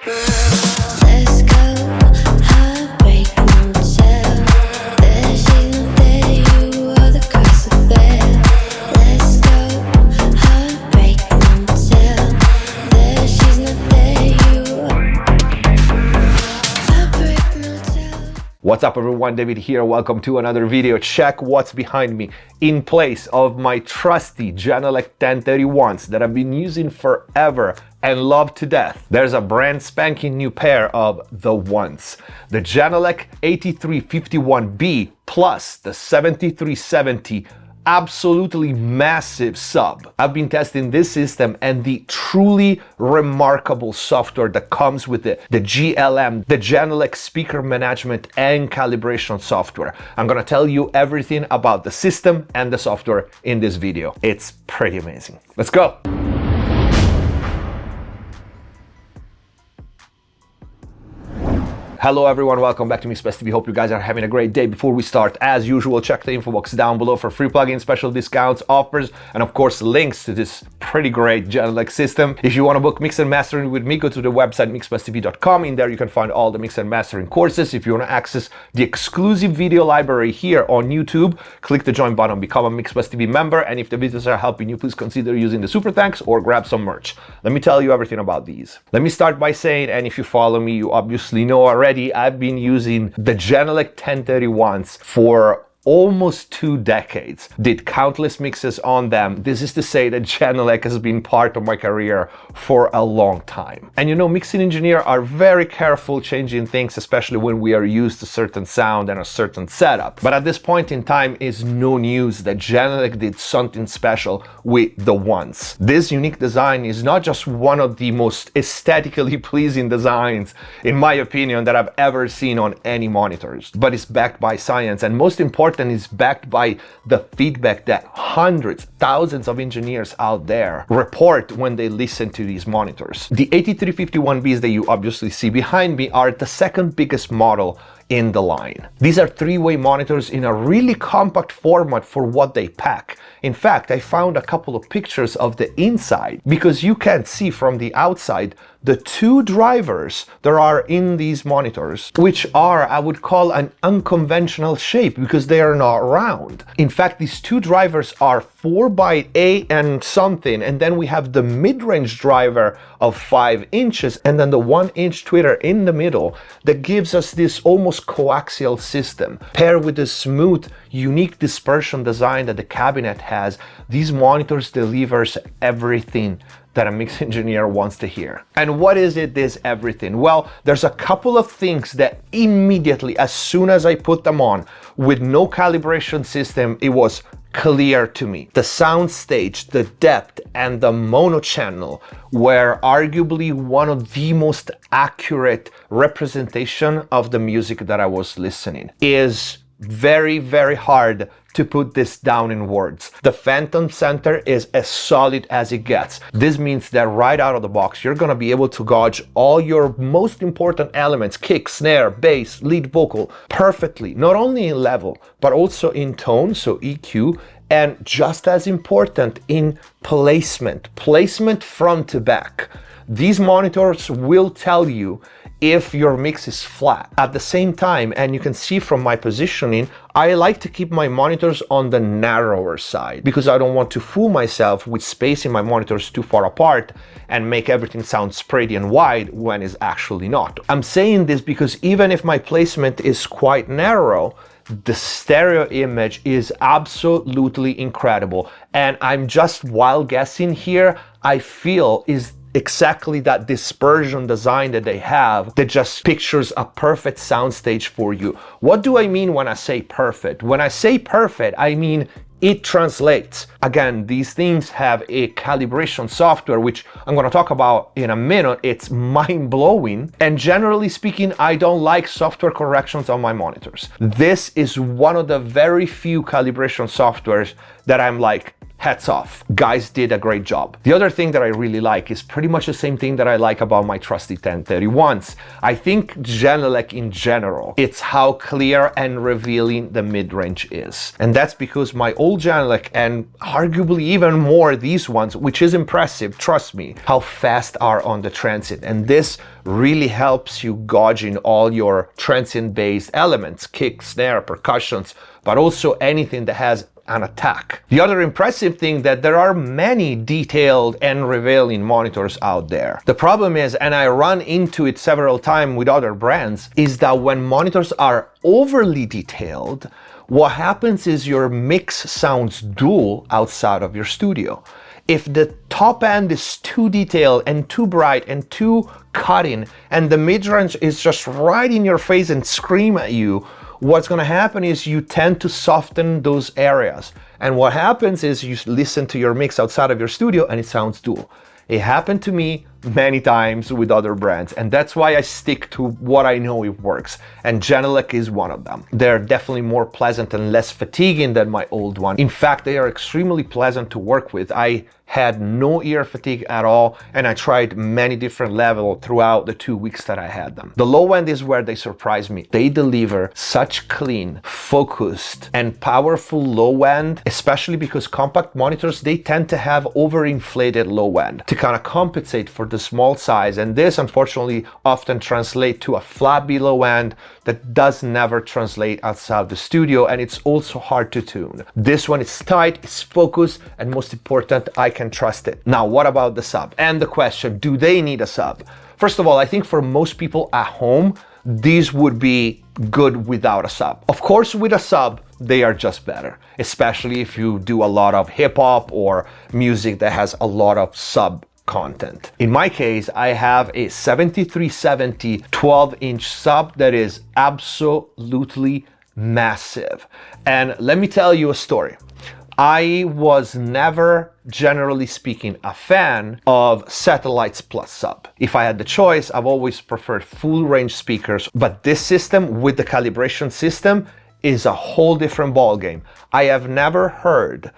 Let's go, heartbreak motel. There she's not there, you are the curse of bed. Let's go, heartbreak motel. There she's not there, you heartbreak motel. What's up everyone, David here. Welcome to another video. Check what's behind me. In place of my trusty Genelec 1031s that I've been using forever and love to death, there's a brand spanking new pair of the ones. The Genelec 8351B plus the 7370, absolutely massive sub. I've been testing this system and the truly remarkable software that comes with it, the GLM, the Genelec speaker management and calibration software. I'm gonna tell you everything about the system and the software in this video. It's pretty amazing. Let's go. Hello everyone, welcome back to MixPlus TV. Hope you guys are having a great day. Before we start, as usual, check the info box down below for free plugins, special discounts, offers, and of course links to this pretty great Genelec system. If you want to book mix and mastering with me, go to the website mixplustv.com. In there you can find all the mix and mastering courses. If you want to access the exclusive video library here on YouTube, click the join button, become a MixPlus TV member, and if the videos are helping you, please consider using the super thanks or grab some merch. Let me tell you everything about these. Let me start by saying, and if you follow me, you obviously know already, I've been using the Genelec 1031s for almost 2 decades, did countless mixes on them. This is to say that Genelec has been part of my career for a long time. And you know, mixing engineers are very careful changing things, especially when we are used to certain sound and a certain setup. But at this point in time, it's no news that Genelec did something special with the ones. This unique design is not just one of the most aesthetically pleasing designs, in my opinion, that I've ever seen on any monitors, but it's backed by science, and most important, is backed by the feedback that hundreds, thousands of engineers out there report when they listen to these monitors. The 8351Bs that you obviously see behind me are the second biggest model in the line. These are 3-way monitors in a really compact format for what they pack. In fact, I found a couple of pictures of the inside because you can't see from the outside the 2 drivers there are in these monitors, which are, I would call, an unconventional shape because they are not round. In fact, these 2 drivers are 4x8 and something, and then we have the mid-range driver of 5 inches and then the 1-inch tweeter in the middle that gives us this almost coaxial system. Paired with the smooth, unique dispersion design that the cabinet has, these monitors delivers everything that a mix engineer wants to hear. And what is it, this everything? Well, there's a couple of things that immediately, as soon as I put them on, with no calibration system, it was clear to me. The sound stage, the depth, and the mono channel were arguably one of the most accurate representation of the music that I was listening. Is very, very hard to put this down in words. The Phantom Center is as solid as it gets. This means that right out of the box, you're gonna be able to gauge all your most important elements, kick, snare, bass, lead vocal, perfectly, not only in level, but also in tone, so EQ, and just as important, in placement front to back. These monitors will tell you if your mix is flat. At the same time, and you can see from my positioning, I like to keep my monitors on the narrower side because I don't want to fool myself with spacing my monitors too far apart and make everything sound pretty and wide when it's actually not. I'm saying this because even if my placement is quite narrow, the stereo image is absolutely incredible. And I'm just wild guessing here, I feel is exactly that dispersion design that they have that just pictures a perfect soundstage for you. What do I mean when I say perfect? When I say perfect, I mean it translates. Again, these things have a calibration software, which I'm gonna talk about in a minute. It's mind-blowing. And generally speaking, I don't like software corrections on my monitors. This is one of the very few calibration softwares that I'm like, hats off. Guys did a great job. The other thing that I really like is pretty much the same thing that I like about my trusty 1031s. I think Genelec in general, it's how clear and revealing the mid-range is. And that's because my old Genelec, and arguably even more these ones, which is impressive, trust me, how fast are on the transient. And this really helps you gauge in all your transient-based elements, kick, snare, percussions, but also anything that has an attack. The other impressive thing that there are many detailed and revealing monitors out there. The problem is, and I run into it several times with other brands, is that when monitors are overly detailed, what happens is your mix sounds dull outside of your studio. If the top end is too detailed and too bright and too cutting, and the mid-range is just right in your face and scream at you, what's going to happen is you tend to soften those areas. And what happens is you listen to your mix outside of your studio and it sounds dull. It happened to me many times with other brands, and that's why I stick to what I know it works, and Genelec is one of them. They're definitely more pleasant and less fatiguing than my old one. In fact, they are extremely pleasant to work with. I had no ear fatigue at all, and I tried many different levels throughout the 2 weeks that I had them. The low end is where they surprise me. They deliver such clean, focused, and powerful low end, especially because compact monitors, they tend to have overinflated low end to kind of compensate for the small size, and this unfortunately often translates to a flabby low end that does never translate outside the studio, and it's also hard to tune. This one is tight, it's focused, and most important, I can trust it. Now, what about the sub? And the question, do they need a sub? First of all, I think for most people at home, these would be good without a sub. Of course, with a sub, they are just better, especially if you do a lot of hip hop or music that has a lot of sub content. In my case, I have a 7370 12-inch sub that is absolutely massive. And let me tell you a story. I was never, generally speaking, a fan of satellites plus sub. If I had the choice, I've always preferred full range speakers, but this system with the calibration system is a whole different ballgame. I have never heard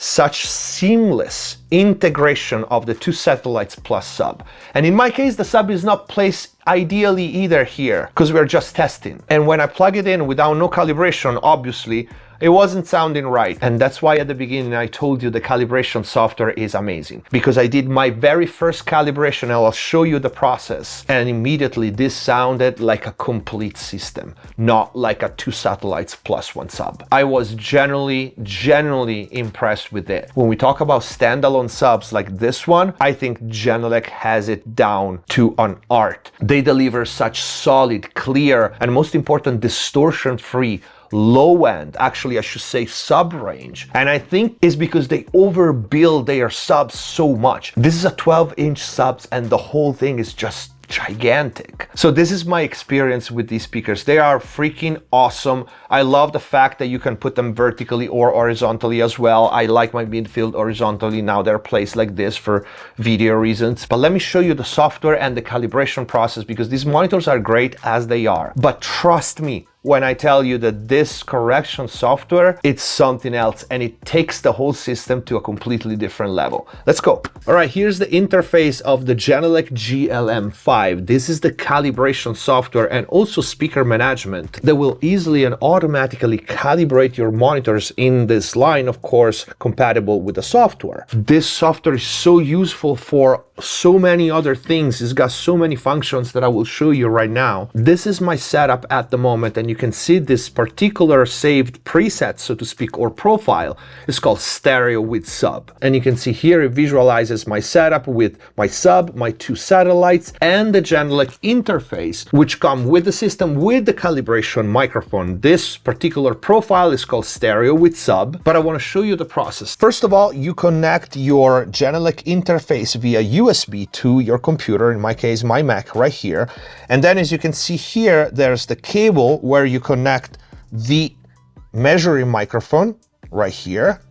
such seamless integration of the two satellites plus sub. And in my case, the sub is not placed ideally either here, because we're just testing. And when I plug it in without no calibration, obviously, it wasn't sounding right. And that's why at the beginning I told you the calibration software is amazing, because I did my very first calibration and I'll show you the process. And immediately this sounded like a complete system, not like a two satellites plus one sub. I was genuinely impressed with it. When we talk about standalone subs like this one, I think Genelec has it down to an art. They deliver such solid, clear, and most important, distortion-free low end, actually I should say sub range, and I think it's because they overbuild their subs so much. This is a 12-inch subs and the whole thing is just gigantic. So this is my experience with these speakers. They are freaking awesome. I love the fact that you can put them vertically or horizontally as well. I like my midfield horizontally. Now they're placed like this for video reasons. But let me show you the software and the calibration process, because these monitors are great as they are. But trust me when I tell you that this correction software, it's something else, and it takes the whole system to a completely different level. Let's go. All right, here's the interface of the Genelec GLM5. This is the calibration software and also speaker management that will easily and automatically calibrate your monitors in this line, of course, compatible with the software. This software is so useful for so many other things. It's got so many functions that I will show you right now. This is my setup at the moment, and you can see this particular saved preset, so to speak, or profile. It's called stereo with sub. And you can see here it visualizes my setup with my sub, my two satellites, and the Genelec interface, which come with the system with the calibration microphone. This particular profile is called stereo with sub, but I want to show you the process. First of all, you connect your Genelec interface via USB to your computer, in my case, my Mac right here. And then as you can see here, there's the cable where you connect the measuring microphone right here.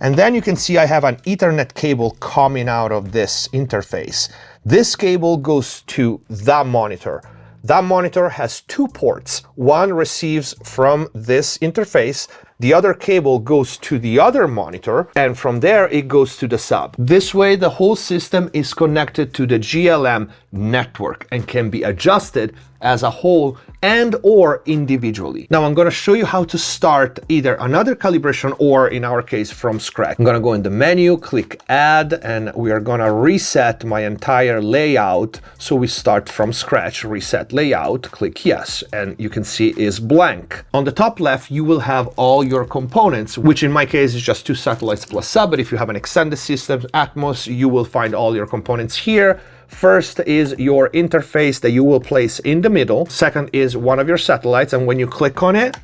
And then you can see I have an Ethernet cable coming out of this interface. This cable goes to that monitor. That monitor has two ports. One receives from this interface, the other cable goes to the other monitor, and from there it goes to the sub. This way the whole system is connected to the GLM network and can be adjusted as a whole and or individually. Now I'm going to show you how to start either another calibration or in our case from scratch. I'm going to go in the menu, click add, and we are going to reset my entire layout. So we start from scratch, reset layout, click yes, and you can see is blank. On the top left you will have all your components, which in my case is just 2 satellites plus sub, but if you have an extended system, Atmos, you will find all your components here. First is your interface that you will place in the middle. Second is one of your satellites, and when you click on it,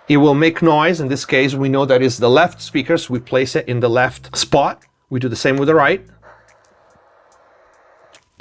it will make noise. In this case, we know that is the left speakers. We place it in the left spot. We do the same with the right.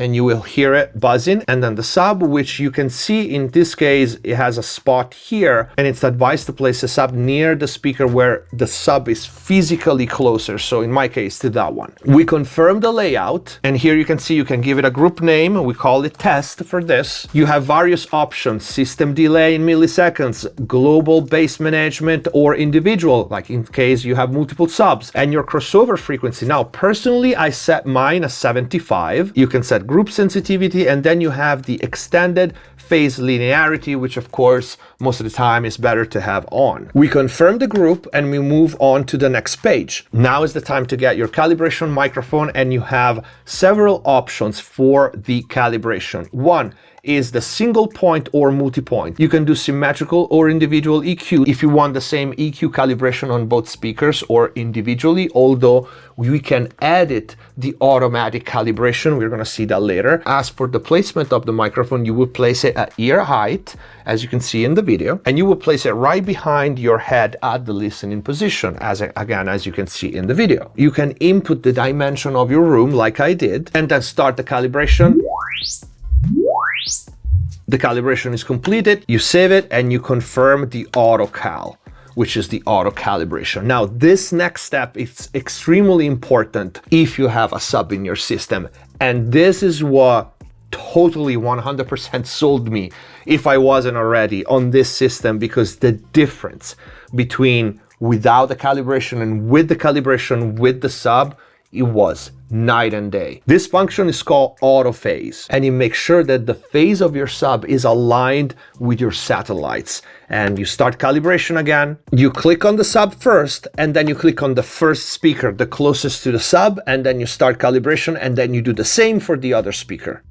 And you will hear it buzzing. And then the sub, which you can see in this case, it has a spot here, and it's advised to place the sub near the speaker where the sub is physically closer. So in my case, to that one. We confirm the layout, and here you can see you can give it a group name. We call it test for this. You have various options: system delay in milliseconds, global bass management, or individual, like in case you have multiple subs, and your crossover frequency. Now, personally, I set mine as 75. You can set group sensitivity, and then you have the extended phase linearity, which of course most of the time is better to have on. We confirm the group and we move on to the next page. Now is the time to get your calibration microphone, and you have several options for the calibration. One is the single point or multi-point. You can do symmetrical or individual EQ if you want the same EQ calibration on both speakers, or individually, although we can edit the automatic calibration. We're going to see that later. As for the placement of the microphone, you will place it at ear height, as you can see in the video, and you will place it right behind your head at the listening position, as you can see in the video. You can input the dimension of your room like I did, and then start the calibration. The calibration is completed, you save it, and you confirm the auto cal, which is the auto calibration. Now, this next step is extremely important if you have a sub in your system, and this is what totally 100% sold me, if I wasn't already, on this system, because the difference between without the calibration and with the calibration with the sub, it was night and day. This function is called auto phase, and it makes sure that the phase of your sub is aligned with your satellites. And you start calibration again. You click on the sub first, and then you click on the first speaker, the closest to the sub, and then you start calibration, and then you do the same for the other speaker.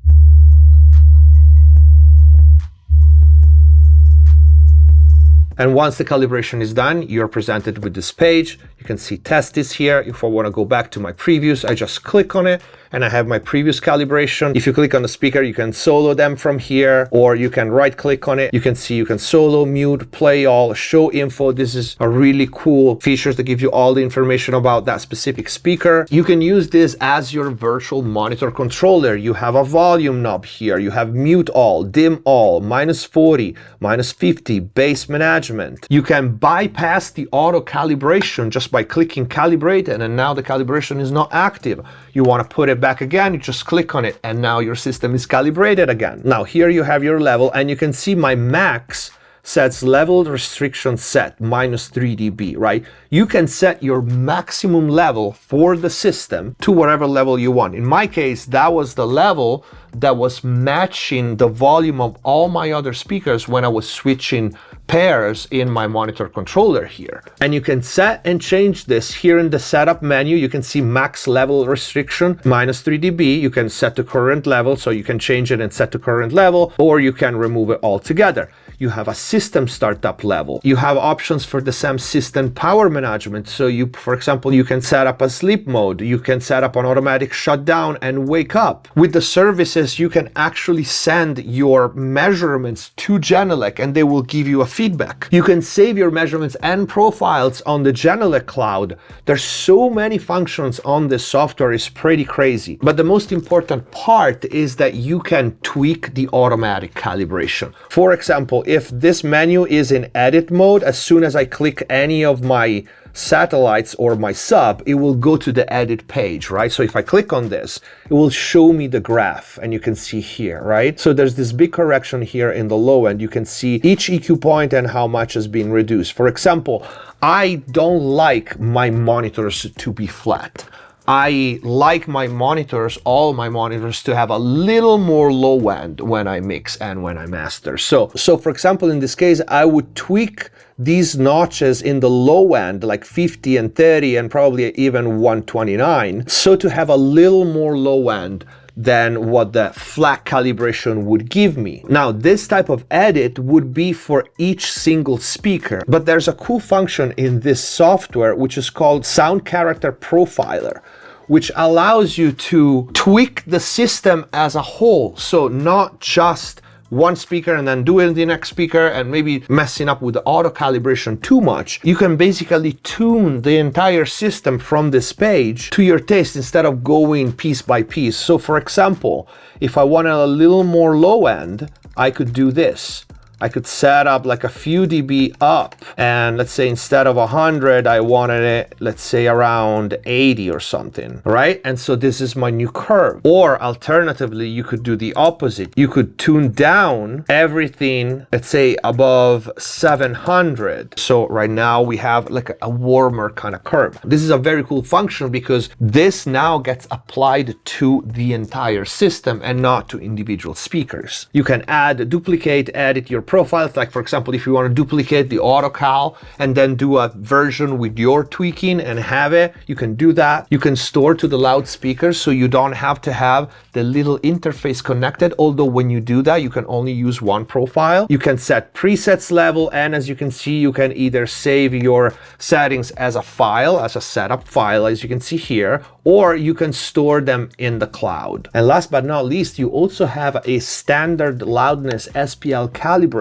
And once the calibration is done, you're presented with this page. You can see test is here. If I want to go back to my previews, I just click on it and I have my previous calibration. If you click on the speaker, you can solo them from here, or you can right click on it. You can see you can solo, mute, play all, show info. This is a really cool feature that gives you all the information about that specific speaker. You can use this as your virtual monitor controller. You have a volume knob here. You have mute all, dim all, -40, -50, bass management. You can bypass the auto calibration just by clicking calibrate, and then now the calibration is not active. You want to put it back again, you just click on it, and now your system is calibrated again. Now here you have your level, and you can see my max sets level restriction set -3 dB, right? You can set your maximum level for the system to whatever level you want. In my case, that was the level that was matching the volume of all my other speakers when I was switching pairs in my monitor controller here. And you can set and change this here in the setup menu. You can see max level restriction -3 dB. You can set the current level, so you can change it and set the current level, or you can remove it altogether. You have a system startup level. You have options for the same system power management. So you, for example, you can set up a sleep mode. You can set up an automatic shutdown and wake up. With the services, you can actually send your measurements to Genelec and they will give you a feedback. You can save your measurements and profiles on the Genelec cloud. There's so many functions on this software, it's pretty crazy. But the most important part is that you can tweak the automatic calibration. For example, if this menu is in edit mode, as soon as I click any of my satellites or my sub, it will go to the edit page, right? So if I click on this, it will show me the graph, and you can see here, right? So there's this big correction here in the low end. You can see each EQ point and how much has been reduced. For example, I don't like my monitors to be flat. I like my monitors, all my monitors, to have a little more low end when I mix and when I master. So for example, in this case, I would tweak these notches in the low end, like 50 and 30 and probably even 129, so to have a little more low end than what the flat calibration would give me. Now, this type of edit would be for each single speaker, but there's a cool function in this software which is called Sound Character Profiler, which allows you to tweak the system as a whole. So not just one speaker and then do it in the next speaker and maybe messing up with the auto calibration too much. You can basically tune the entire system from this page to your taste instead of going piece by piece. So for example, if I wanted a little more low end, I could do this. I could set up like a few dB up, and let's say instead of 100, I wanted it, let's say around 80 or something, right? And so this is my new curve. Or alternatively, you could do the opposite. You could tune down everything, let's say above 700. So right now we have like a warmer kind of curve. This is a very cool function because this now gets applied to the entire system and not to individual speakers. You can add, duplicate, edit your profiles. Like for example, if you want to duplicate the auto cal and then do a version with your tweaking and have it, you can do that. You can store to the loudspeakers, so you don't have to have the little interface connected, although when you do that, you can only use one profile. You can set presets level, and as you can see, you can either save your settings as a file, as a setup file, as you can see here, or you can store them in the cloud. And last but not least, you also have a standard loudness SPL calibration.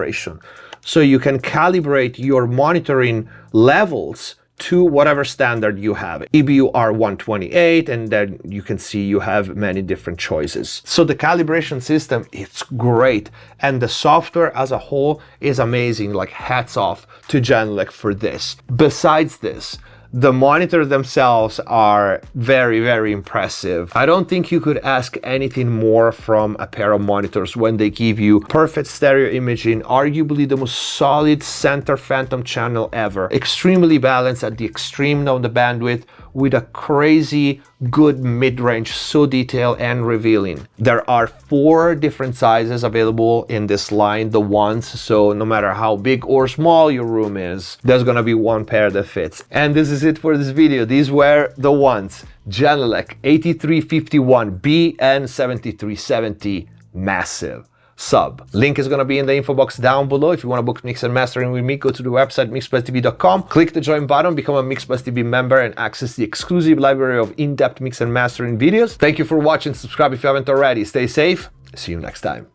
So you can calibrate your monitoring levels to whatever standard you have. EBU R128, and then you can see you have many different choices. So the calibration system, it's great, and the software as a whole is amazing. Like hats off to Genelec for this. Besides this, the monitors themselves are very, very impressive. I don't think you could ask anything more from a pair of monitors when they give you perfect stereo imaging, arguably the most solid center phantom channel ever, extremely balanced at the extreme of the bandwidth, with a crazy good mid-range, so detailed and revealing. There are 4 different sizes available in this line, the ones, so no matter how big or small your room is, there's gonna be one pair that fits. And this is it for this video. These were the ones. Genelec 8351B and 7370, massive sub. Link is going to be in the info box down below. If you want to book mix and mastering with me, go to the website mixplustv.com, click the join button, become a MixPlusTV member, and access the exclusive library of in-depth mix and mastering videos. Thank you for watching. Subscribe if you haven't already. Stay safe. See you next time.